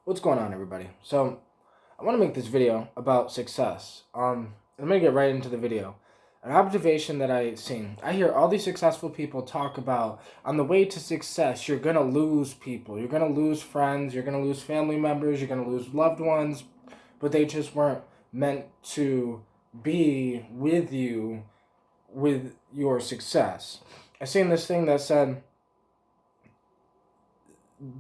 What's going on, everybody? So, I want to make this video about success. I'm gonna get right into the video. An observation that I seen. I hear all these successful people talk about on the way to success, you're gonna lose people, you're gonna lose friends, you're gonna lose family members, you're gonna lose loved ones, but they just weren't meant to be with you with your success. I seen this thing that said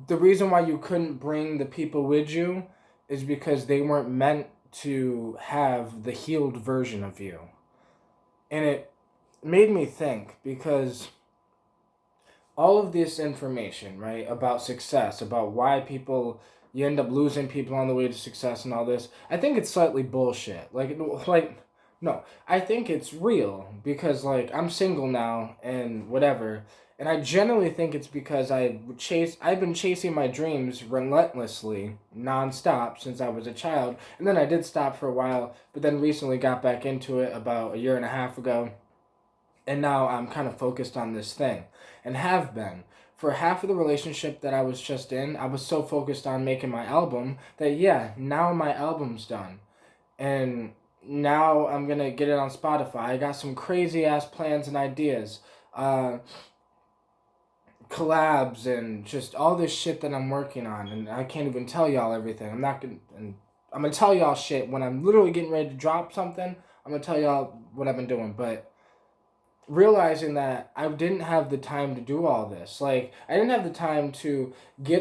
the reason why you couldn't bring the people with you is because they weren't meant to have the healed version of you. And it made me think because all of this information, right, about success, about why you end up losing people on the way to success and all this, I think it's slightly bullshit. No, I think it's real because, I'm single now and whatever. And I generally think it's because I've been chasing my dreams relentlessly, nonstop since I was a child. And then I did stop for a while, but then recently got back into it about a year and a half ago. And now I'm kind of focused on this thing and have been. For half of the relationship that I was just in, I was so focused on making my album that, yeah, now my album's done. And now I'm going to get it on Spotify. I got some crazy ass plans and ideas. Collabs and just all this shit that I'm working on. And I can't even tell y'all everything. I'm going to tell y'all shit when I'm literally getting ready to drop something. I'm going to tell y'all what I've been doing. But realizing that I didn't have the time to do all this. I didn't have the time to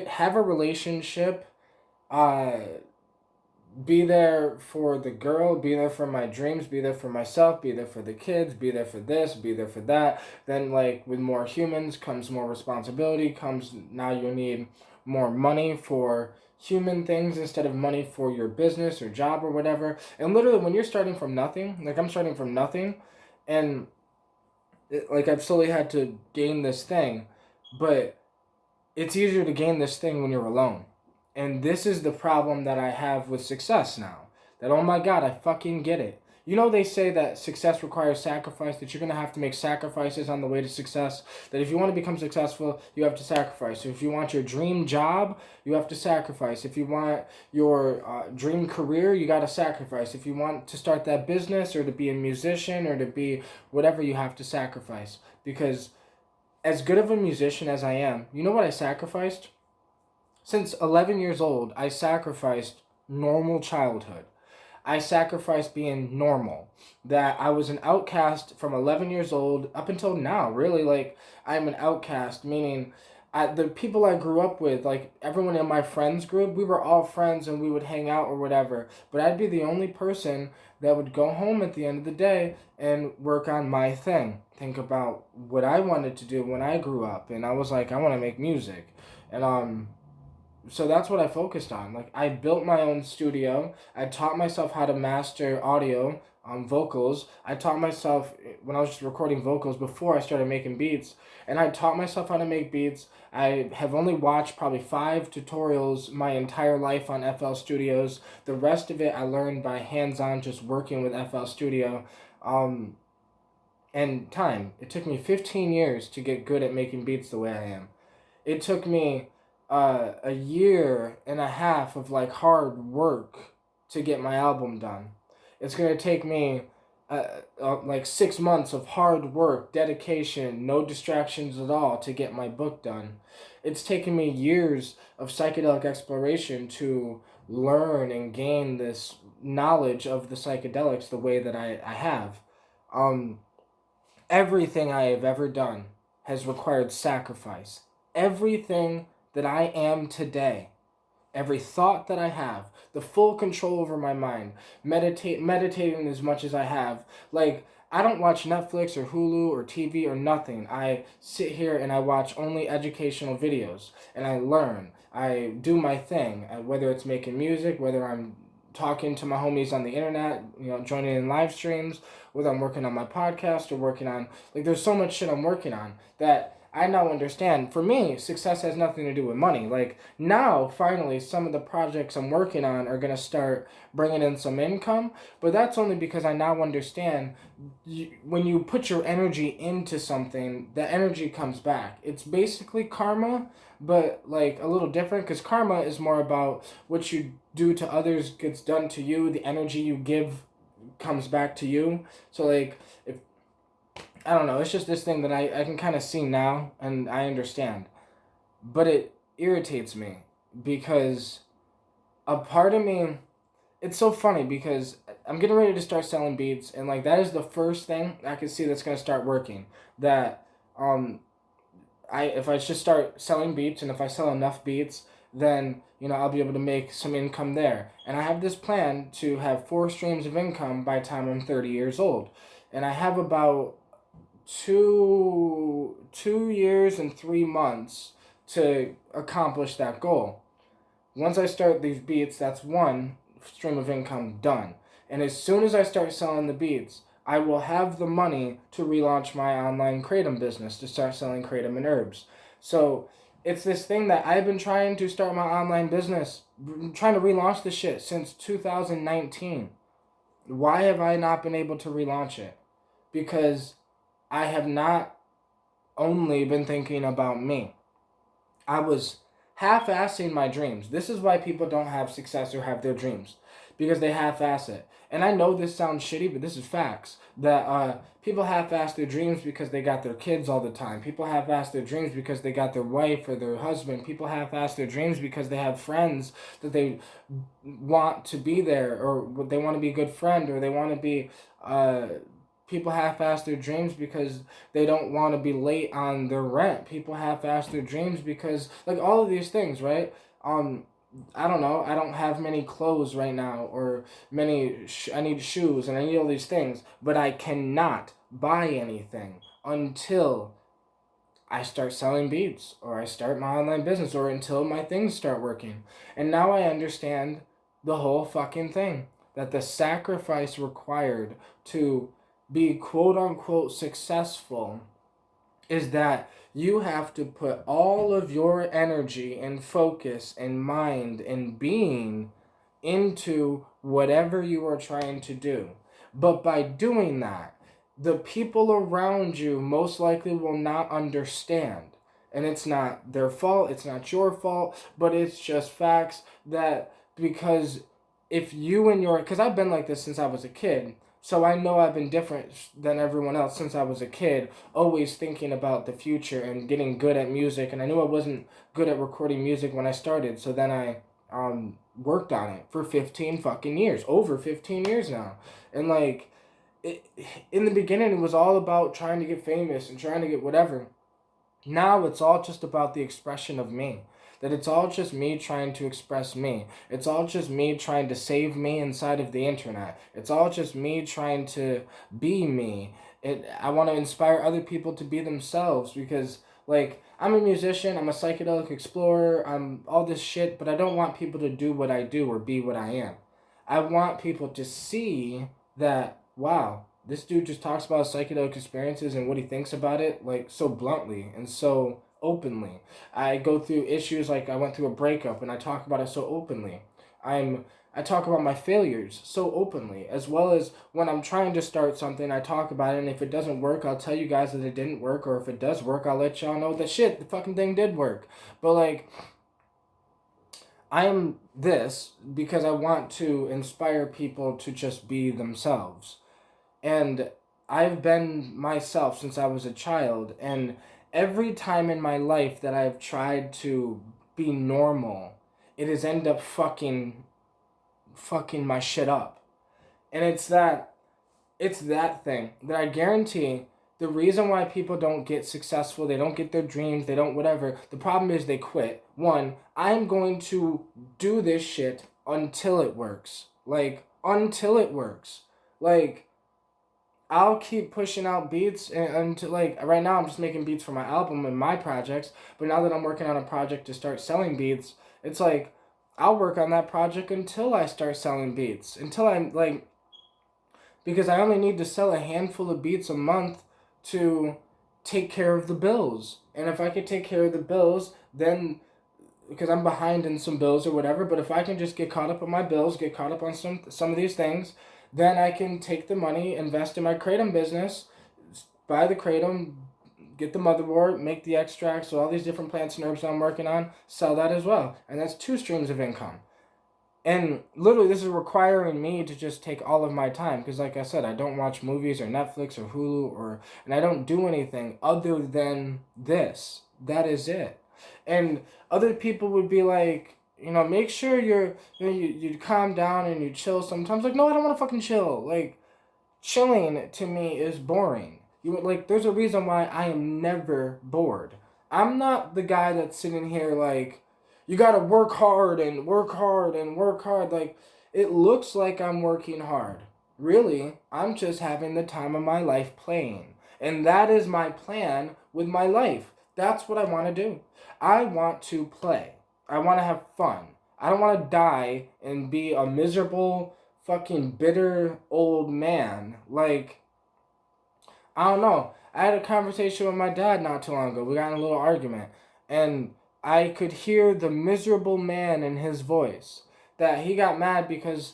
have a relationship, uh, be there for the girl, be there for my dreams, be there for myself, be there for the kids, be there for this, be there for that. Then, with more humans comes more responsibility, comes now you need more money for human things instead of money for your business or job or whatever. And literally, when you're starting from nothing, I'm starting from nothing, and I've slowly had to gain this thing, but it's easier to gain this thing when you're alone. And this is the problem that I have with success now. That, oh my God, I fucking get it. You know, they say that success requires sacrifice, that you're going to have to make sacrifices on the way to success. That if you want to become successful, you have to sacrifice. So if you want your dream job, you have to sacrifice. If you want your dream career, you got to sacrifice. If you want to start that business or to be a musician or to be whatever, you have to sacrifice. Because as good of a musician as I am, you know what I sacrificed? Since 11 years old, I sacrificed normal childhood. I sacrificed being normal. That I was an outcast from 11 years old up until now. Really, I'm an outcast, meaning the people I grew up with, everyone in my friends group, we were all friends and we would hang out or whatever. But I'd be the only person that would go home at the end of the day and work on my thing. Think about what I wanted to do when I grew up. And I was like, I want to make music. And, so that's what I focused on. I built my own studio. I taught myself how to master audio, vocals. I taught myself when I was just recording vocals before I started making beats. And I taught myself how to make beats. I have only watched probably 5 tutorials my entire life on FL Studios. The rest of it I learned by hands-on, just working with FL Studio. And time. It took me 15 years to get good at making beats the way I am. It took me a year and a half of hard work to get my album done. It's gonna take me 6 months of hard work, dedication, no distractions at all to get my book done. It's taken me years of psychedelic exploration to learn and gain this knowledge of the psychedelics the way that I have. Everything I have ever done has required sacrifice. Everything that I am today, every thought that I have, the full control over my mind, meditating as much as I have. I don't watch Netflix or Hulu or TV or nothing. I sit here and I watch only educational videos and I learn. I do my thing, whether it's making music, whether I'm talking to my homies on the internet, joining in live streams, whether I'm working on my podcast or working on, there's so much shit I'm working on that I now understand. For me, success has nothing to do with money. Like, now, finally, some of the projects I'm working on are going to start bringing in some income, but that's only because I now understand when you put your energy into something, the energy comes back. It's basically karma, but like a little different, because karma is more about what you do to others gets done to you, the energy you give comes back to you. So like, if I don't know, it's just this thing that I can kind of see now and I understand. But it irritates me because a part of me, it's so funny because I'm getting ready to start selling beats, and like that is the first thing I can see that's going to start working. That um I if I just start selling beats, and if I sell enough beats, then I'll be able to make some income there. And I have this plan to have 4 streams of income by the time I'm 30 years old. And I have about 2 years and 3 months to accomplish that goal. Once I start these beats, that's 1 stream of income done. And as soon as I start selling the beats, I will have the money to relaunch my online kratom business, to start selling kratom and herbs. So it's this thing that I've been trying to start my online business, trying to relaunch the shit since 2019. Why have I not been able to relaunch it? Because I have not only been thinking about me. I was half-assing my dreams. This is why people don't have success or have their dreams, because they half-ass it. And I know this sounds shitty, but this is facts. That people half-ass their dreams because they got their kids all the time. People half-ass their dreams because they got their wife or their husband. People half-ass their dreams because they have friends that they want to be there, or they want to be a good friend, or they want to be people half-ass their dreams because they don't want to be late on their rent. People half-ass their dreams because, like, all of these things, right? I don't know. I don't have many clothes right now, or I need shoes, and I need all these things, but I cannot buy anything until I start selling beats, or I start my online business, or until my things start working. And now I understand the whole fucking thing, that the sacrifice required to be quote unquote successful is that you have to put all of your energy and focus and mind and being into whatever you are trying to do. But by doing that, the people around you most likely will not understand. And it's not their fault, it's not your fault, but it's just facts that because if you and your, because I've been like this since I was a kid, so I know I've been different than everyone else since I was a kid, always thinking about the future and getting good at music. And I knew I wasn't good at recording music when I started, so then I worked on it for 15 fucking years, over 15 years now. And like, in the beginning, it was all about trying to get famous and trying to get whatever. Now it's all just about the expression of me. That it's all just me trying to express me. It's all just me trying to save me inside of the internet. It's all just me trying to be me. I want to inspire other people to be themselves, because like, I'm a musician, I'm a psychedelic explorer, I'm all this shit, but I don't want people to do what I do or be what I am. I want people to see that, wow, this dude just talks about psychedelic experiences and what he thinks about it, like, so bluntly and so openly. I go through issues, like I went through a breakup, and I talk about it so openly. I talk about my failures so openly, as well as when I'm trying to start something, I talk about it, and if it doesn't work, I'll tell you guys that it didn't work, or if it does work, I'll let y'all know that shit, the fucking thing did work. But like, I am this because I want to inspire people to just be themselves. And I've been myself since I was a child, and every time in my life that I've tried to be normal, it has ended up fucking my shit up. And it's that thing that I guarantee, the reason why people don't get successful, they don't get their dreams, they don't whatever, the problem is they quit. One, I'm going to do this shit until it works. Like, until it works. Like, I'll keep pushing out beats until, like, right now I'm just making beats for my album and my projects, but now that I'm working on a project to start selling beats, it's like, I'll work on that project until I start selling beats. Until I'm, like, because I only need to sell a handful of beats a month to take care of the bills. And if I could take care of the bills, then because I'm behind in some bills or whatever, but if I can just get caught up on my bills, get caught up on some of these things, then I can take the money, invest in my kratom business, buy the kratom, get the motherboard, make the extracts, so all these different plants and herbs that I'm working on, sell that as well. And that's 2 streams of income. And literally, this is requiring me to just take all of my time because, like I said, I don't watch movies or Netflix or Hulu and I don't do anything other than this. That is it. And other people would be like, make sure you calm down and you chill sometimes. Like, no, I don't want to fucking chill. Like, chilling to me is boring. There's a reason why I am never bored. I'm not the guy that's sitting here like, you gotta work hard and work hard and work hard. Like, it looks like I'm working hard. Really, I'm just having the time of my life playing. And that is my plan with my life. That's what I want to do. I want to play. I want to have fun. I don't want to die and be a miserable, fucking bitter old man. Like, I don't know. I had a conversation with my dad not too long ago. We got in a little argument. And I could hear the miserable man in his voice. That he got mad because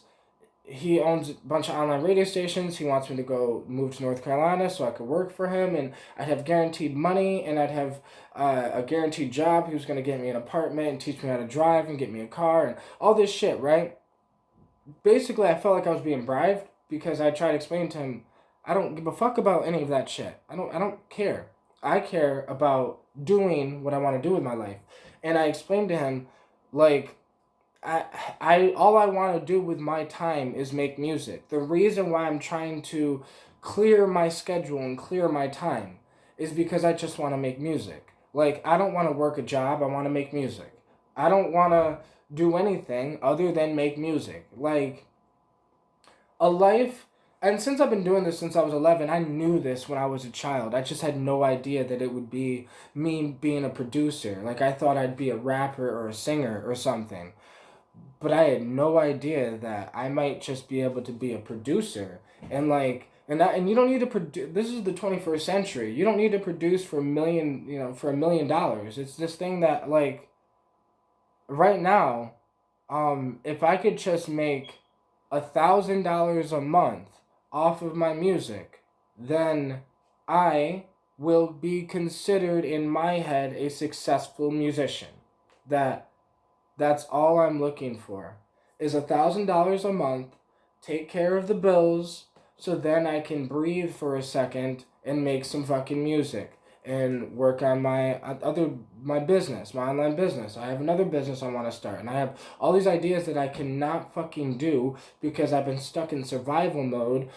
he owns a bunch of online radio stations. He wants me to go move to North Carolina so I could work for him. And I'd have guaranteed money. And I'd have a guaranteed job. He was going to get me an apartment and teach me how to drive and get me a car. And all this shit, right? Basically, I felt like I was being bribed because I tried to explain to him, I don't give a fuck about any of that shit. I don't care. I care about doing what I want to do with my life. And I explained to him, like, all I want to do with my time is make music. The reason why I'm trying to clear my schedule and clear my time is because I just want to make music. Like, I don't want to work a job. I want to make music. I don't want to do anything other than make music. Like, a life. And since I've been doing this since I was 11, I knew this when I was a child. I just had no idea that it would be me being a producer. Like, I thought I'd be a rapper or a singer or something. But I had no idea that I might just be able to be a producer. And, like, and you don't need to produce. This is the 21st century. You don't need to produce for $1 million. It's this thing that, like, right now, if I could just make $1,000 a month off of my music, then I will be considered in my head a successful musician. That's all I'm looking for is $1,000 a month, take care of the bills, so then I can breathe for a second and make some fucking music and work on my business, my online business. I have another business I want to start, and I have all these ideas that I cannot fucking do because I've been stuck in survival mode,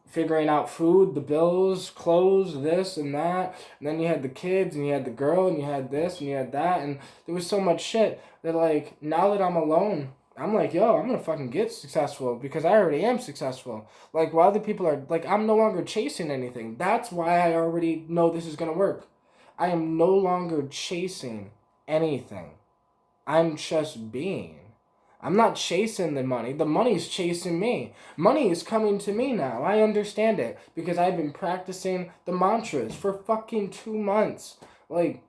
figuring out food, the bills, clothes, this and that. And then you had the kids, and you had the girl, and you had this, and you had that, and there was so much shit that, like, now that I'm alone, I'm like, yo, I'm gonna fucking get successful because I already am successful. Like, while other people are, like, I'm no longer chasing anything. That's why I already know this is gonna work. I am no longer chasing anything. I'm just being. I'm not chasing the money. The money's chasing me. Money is coming to me now. I understand it because I've been practicing the mantras for fucking 2 months. Like,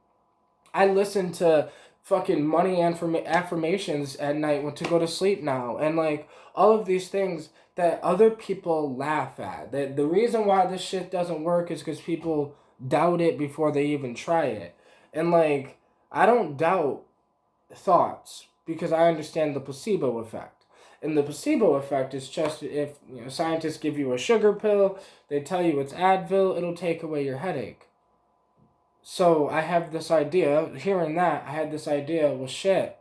I listen to fucking money affirmations at night to go to sleep now. And, like, all of these things that other people laugh at. The reason why this shit doesn't work is because people doubt it before they even try it. And, like, I don't doubt thoughts because I understand the placebo effect. And the placebo effect is just if scientists give you a sugar pill, they tell you it's Advil, it'll take away your headache. So I have this idea, hearing that, I had this idea, well, shit,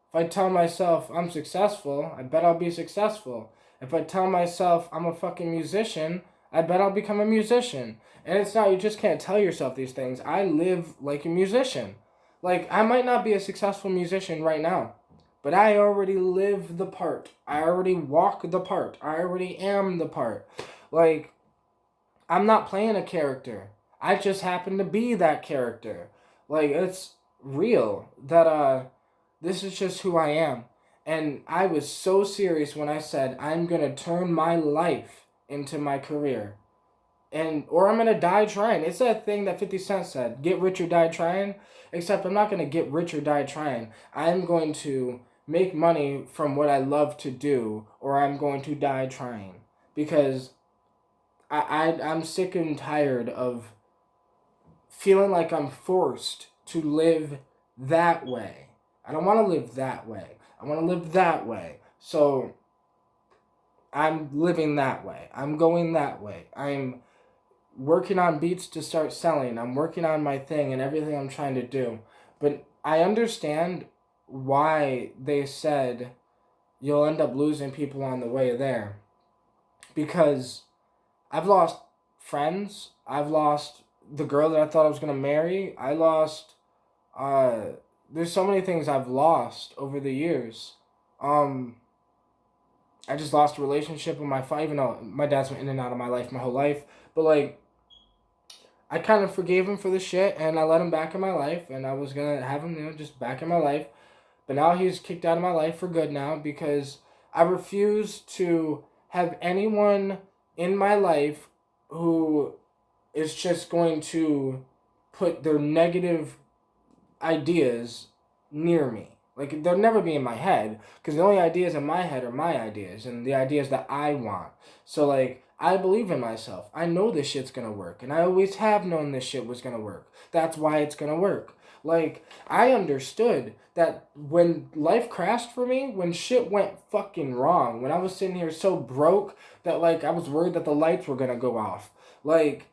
if I tell myself I'm successful, I bet I'll be successful. If I tell myself I'm a fucking musician, I bet I'll become a musician. And it's not, you just can't tell yourself these things. I live like a musician. Like, I might not be a successful musician right now, but I already live the part. I already walk the part. I already am the part. Like, I'm not playing a character. I just happen to be that character. Like, it's real that this is just who I am. And I was so serious when I said I'm going to turn my life into my career. or I'm gonna die trying. It's that thing that 50 Cent said, get rich or die trying. Except I'm not gonna get rich or die trying. I'm going to make money from what I love to do, or I'm going to die trying. Because I'm sick and tired of feeling like I'm forced to live that way. I don't want to live that way. I want to live that way. So I'm living that way. I'm going that way. I'm working on beats to start selling. I'm working on my thing and everything I'm trying to do. But I understand why they said you'll end up losing people on the way there. Because I've lost friends. I've lost the girl that I thought I was going to marry. I lost there's so many things I've lost over the years. I just lost a relationship with my father, even though my dad's been in and out of my life my whole life. But like, I kind of forgave him for the shit, and I let him back in my life, and I was gonna have him, just back in my life. But now he's kicked out of my life for good now because I refuse to have anyone in my life who is just going to put their negative ideas near me. Like, they'll never be in my head, because the only ideas in my head are my ideas, and the ideas that I want. So, like, I believe in myself. I know this shit's gonna work, and I always have known this shit was gonna work. That's why it's gonna work. Like, I understood that when life crashed for me, when shit went fucking wrong, when I was sitting here so broke that, like, I was worried that the lights were gonna go off. Like,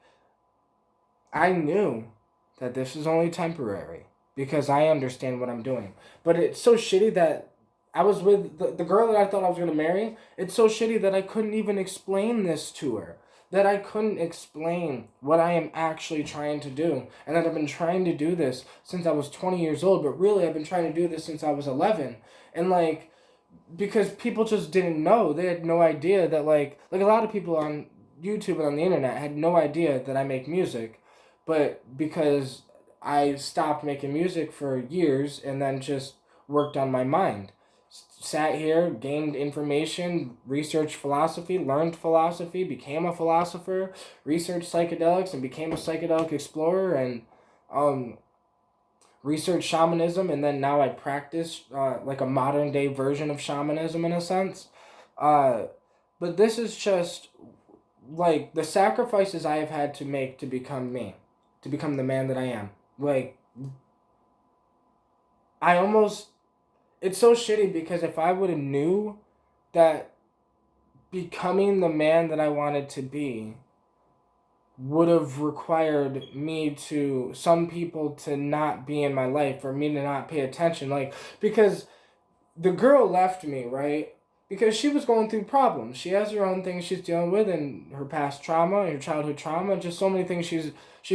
I knew that this is only temporary because I understand what I'm doing. But it's so shitty that I was with the girl that I thought I was going to marry. It's so shitty that I couldn't even explain this to her. That I couldn't explain what I am actually trying to do. And that I've been trying to do this since I was 20 years old. But really, I've been trying to do this since I was 11. And like, because people just didn't know. They had no idea that like a lot of people on YouTube and on the internet had no idea that I make music. But because I stopped making music for years and then just worked on my mind. Sat here, gained information, researched philosophy, learned philosophy, became a philosopher, researched psychedelics and became a psychedelic explorer, and researched shamanism, and then now I practice like a modern day version of shamanism in a sense. But this is just like the sacrifices I have had to make to become me, to become the man that I am. Like, I almost, it's so shitty because if I would have knew that becoming the man that I wanted to be would have required me to, some people to not be in my life or me to not pay attention, like, because the girl left me, right? Because she was going through problems. She has her own things she's dealing with, and her past trauma, and her childhood trauma, just so many things she's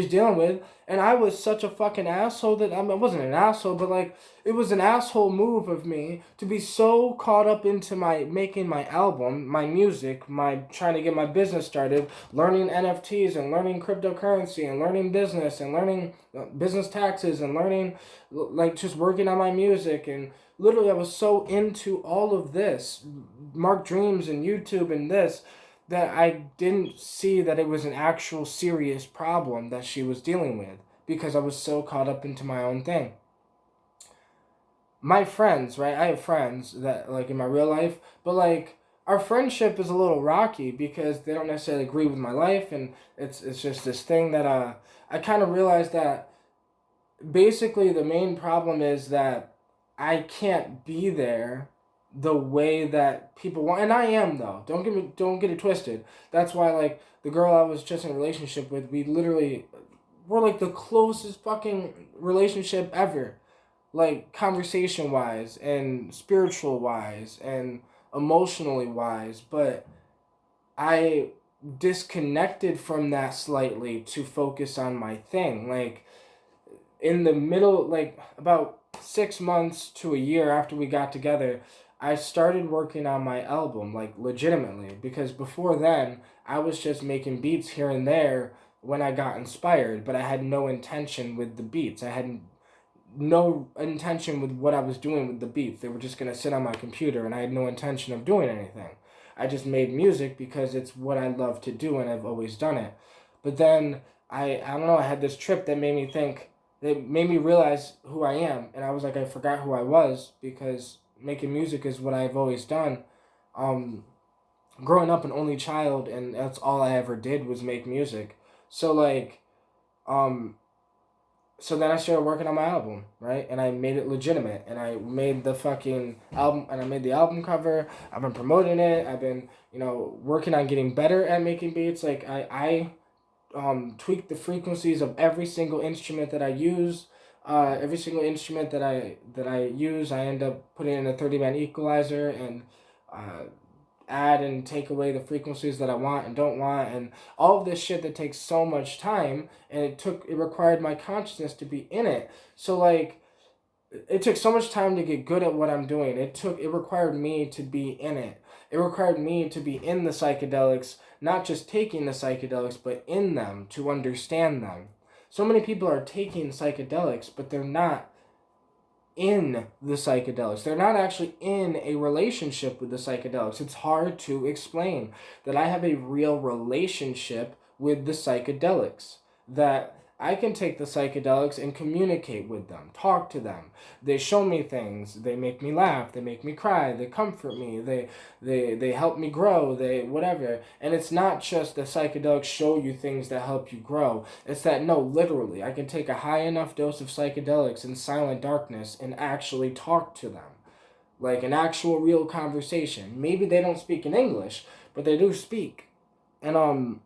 dealing with. And I was such a fucking asshole that, I mean, I wasn't an asshole, but like, it was an asshole move of me to be so caught up into my making my album, my music, my trying to get my business started, learning NFTs and learning cryptocurrency and learning business and learning business taxes and learning, like, just working on my music. And literally, I was so into all of this, Mark Dreams and YouTube and this, that I didn't see that it was an actual serious problem that she was dealing with because I was so caught up into my own thing. My friends, right? I have friends that, like, in my real life, but like, our friendship is a little rocky because they don't necessarily agree with my life, and it's just this thing that I kind of realized that basically the main problem is that I can't be there the way that people want, and I am though. Don't get it twisted. That's why, like, the girl I was just in a relationship with, we're like the closest fucking relationship ever, like conversation wise and spiritual wise and emotionally wise. But I disconnected from that slightly to focus on my thing. Like, in the middle, like about 6 months to a year after we got together, I started working on my album, like, legitimately, because before then I was just making beats here and there when I got inspired, but I had no intention with the beats. I had no intention with what I was doing with the beats. They were just going to sit on my computer, and I had no intention of doing anything. I just made music because it's what I love to do and I've always done it. But then I don't know, I had this trip that made me think, that made me realize who I am. And I was like, I forgot who I was because making music is what I've always done. Um, Growing up an only child, and that's all I ever did was make music. So like, um, so then I started working on my album, right? And I made it legitimate. And I made the fucking album, and I made the album cover. I've been promoting it. I've been, working on getting better at making beats. Like I tweak the frequencies of every single instrument that I use. Every single instrument that I use, I end up putting in a 30-band equalizer and uh, add and take away the frequencies that I want and don't want, and all of this shit that takes so much time, and it required my consciousness to be in it. So like it took so much time to get good at what I'm doing. It required me to be in it. It required me to be in the psychedelics, not just taking the psychedelics, but in them to understand them. So many people are taking psychedelics, but they're not in the psychedelics. They're not actually in a relationship with the psychedelics. It's hard to explain that I have a real relationship with the psychedelics. That I can take the psychedelics and communicate with them, talk to them. They show me things. They make me laugh. They make me cry. They comfort me. They help me grow. They whatever. And it's not just the psychedelics show you things that help you grow. It's that no, literally, I can take a high enough dose of psychedelics in silent darkness and actually talk to them. Like an actual real conversation. Maybe they don't speak in English, but they do speak. And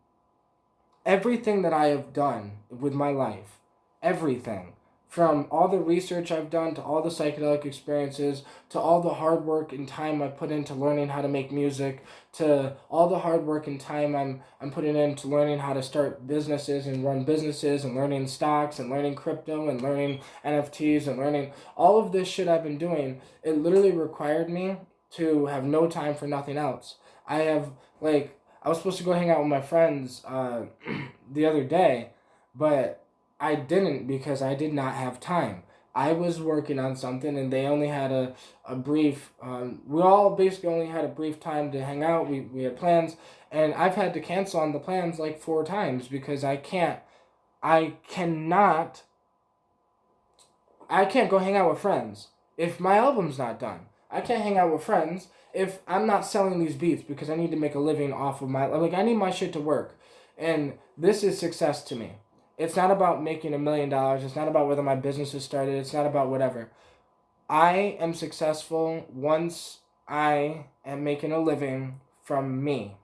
everything that I have done with my life, everything, from all the research I've done to all the psychedelic experiences to all the hard work and time I put into learning how to make music to all the hard work and time I'm putting into learning how to start businesses and run businesses and learning stocks and learning crypto and learning NFTs and learning all of this shit I've been doing, it literally required me to have no time for nothing else. I was supposed to go hang out with my friends the other day, but I didn't because I did not have time. I was working on something and they only had a brief, we all basically only had a brief time to hang out. We had plans, and I've had to cancel on the plans like 4 times because I cannot, I can't go hang out with friends if my album's not done. I can't hang out with friends if I'm not selling these beats because I need to make a living off of like I need my shit to work. And this is success to me. It's not about making $1 million. It's not about whether my business is started. It's not about whatever. I am successful once I am making a living from me.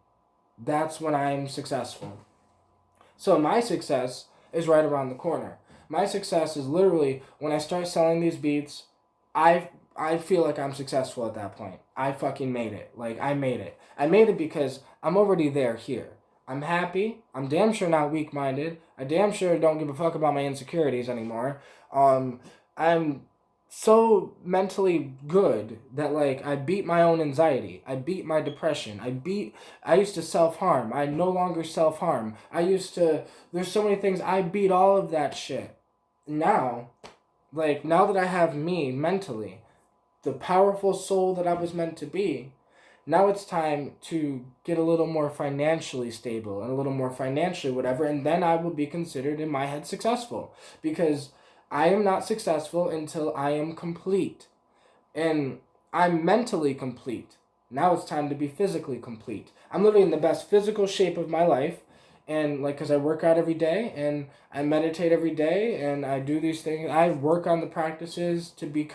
That's when I'm successful. So my success is right around the corner. My success is literally when I start selling these beats, I feel like I'm successful at that point. I fucking made it. Like I made it. I made it because I'm already there here. I'm happy. I'm damn sure not weak-minded. I damn sure don't give a fuck about my insecurities anymore. I'm so mentally good that like I beat my own anxiety. I beat my depression. I used to self-harm. I no longer self-harm. There's so many things, I beat all of that shit. Now, like now that I have me mentally, the powerful soul that I was meant to be, now it's time to get a little more financially stable and a little more financially whatever, and then I will be considered in my head successful. Because I am not successful until I am complete. And I'm mentally complete. Now it's time to be physically complete. I'm living in the best physical shape of my life. And like, because I work out every day and I meditate every day and I do these things. I work on the practices to become